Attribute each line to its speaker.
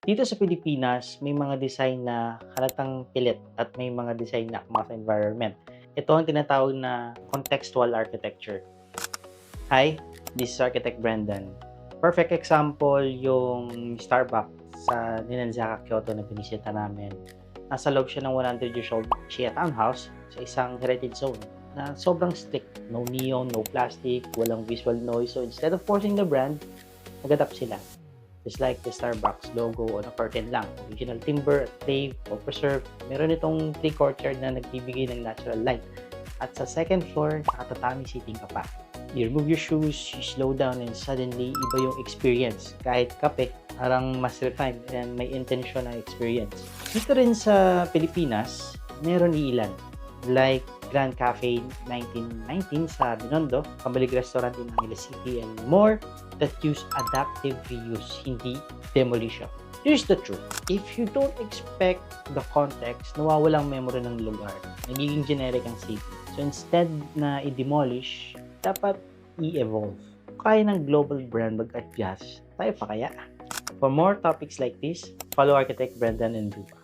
Speaker 1: Dito sa Pilipinas, may mga design na halatang pilit at may mga design na akma sa environment. Ito ang tinatawag na contextual architecture. Hi, this is Architect Brendan. Perfect example yung Starbucks sa Ninanzaka, Kyoto na binisita namin. Nasa loob siya ng 100 years old Shiya townhouse sa isang heritage zone na sobrang strict. No neon, no plastic, walang visual noise. So instead of forcing the brand, nag-adapt sila. Just like the Starbucks logo on a curtain lang. Original timber at clay or preserved. Meron itong 3 courtyard na nagbibigay ng natural light. At sa second floor, nakatatami seating ka pa. You remove your shoes, you slow down, and suddenly, iba yung experience. Kahit kape, parang mas refined and may intention na experience. Dito rin sa Pilipinas, meron ilan. Like Grand Cafe 1919 sa Binondo, Pambalig Restaurant in Manila City, and more that use adaptive reuse, hindi demolition. Here's the truth. If you don't expect the context, nawawalang memory ng lugar. Nagiging generic ang city. So instead na i-demolish, dapat i-evolve. Kaya ng global brand mag-adjust, tayo pa kaya? For more topics like this, follow Architect Brendan and Duba.